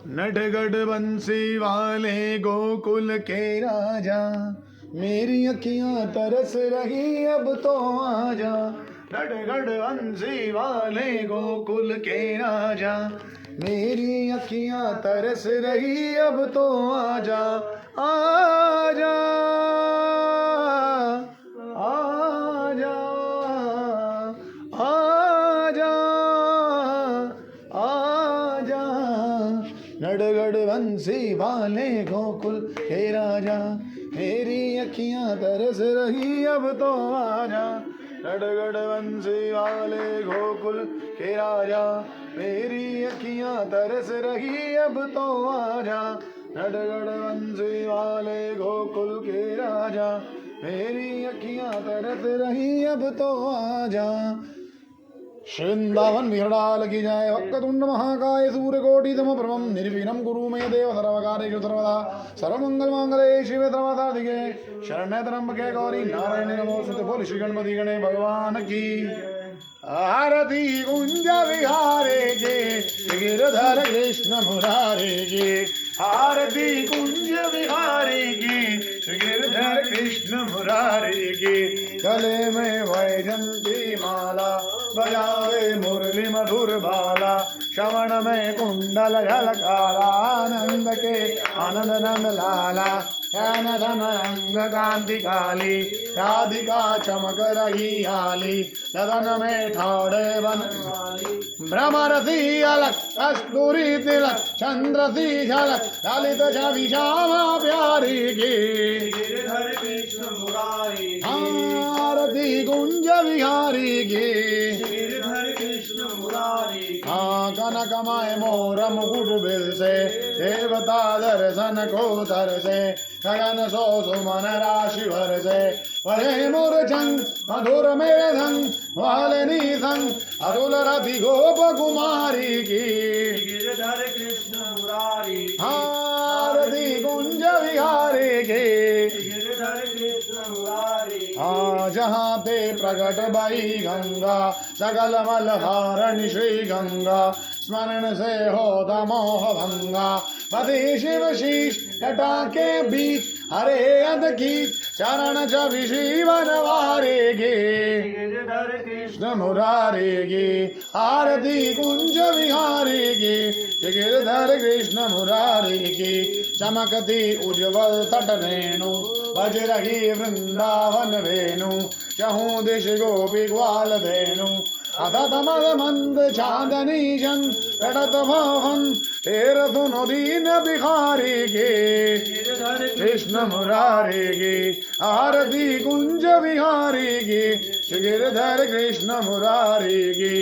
नटगढ़ बंसी वाले गोकुल के राजा, मेरी अखियां तरस रही अब तो आजा। नटगढ़ बंसी वाले गोकुल के राजा, मेरी अखियां तरस रही अब तो आजा। आजा आजा आजा आजा। नटगढ़ बंसी वाले गोकुल के राजा, मेरी अखियां तरस रही अब तो आजा। नटगढ़ बंसी वाले गोकुल के राजा, मेरी अखियां तरस रही अब तो आजा। नटगढ़ बंसी वाले गोकुल के राजा, मेरी अखियां तरस रही अब तो आजा। वृंदावन विहरणाल की जय। वक्रतुंड महाकाय सूर्यकोटि समप्रभं निर्विघ्नं कुरु मे देव सर्वकार्येषु सर्वदा। सर्वमंगल मांगल्ये शिवे सर्वसाधिके शरण्ये त्र्यंबके गौरी नारायणी नमोस्तुते। बोल श्री गणपति गणे भगवान की। आरती कुंज विहारे के गिरधर कृष्ण मुरारे के। आरती कुंज विहारे के गिरधर कृष्ण मुरारे के। गले में वैजंती माला, बजावे मुरली मधुर बाला। श्रवण में कुंडल झलकाला, आनंद के आनंद नंद लाला। ध्यान धन अंग कांति काली, राधिका चमक रही हाली। लगन में ठाड़े बन भ्रमर सी अलग, कस्तूरी तिलक, चंद्र सी झलक। ललित छवि श्यामा प्यारी की। आरती कुंज विहारी की। कनकमय मोर मुकुट बिल से, देवता दर्शन को तर से। गगन सो सुमन राशि भर से, परे मोर चंग मधुर मेरे धंग। वालिनी संग अतुल रति गोप कुमारी की। गिरधर कृष्ण मुरारी। आरती कुंज विहारी की। गिरधर कृष्ण मुरारी। जहाँ पे प्रकट भई गंगा, सकल मल हारण श्री गंगा। स्मरण से हो मोह भंगा, पति शिव शीश जटा के बीच। हरे अदगीत चरण छवि श्रीवन वारेगे। गिरधर कृष्ण मुरारेगे। आरती कुंज विहारेगे। गिरधर कृष्ण मुरारेगे। चमकती उज्ज्वल तट रेणु, बज रही वृंदावन वेणु। चहु दिश गोपी ग्वाल धेनु, अधत मद मंद चांदनी जन। रटत भवन तेर सुनो दीन बिहारी के। कृष्ण मुरारी के। आरती कुंज विहारी के। गिरधर कृष्ण मुरारी के।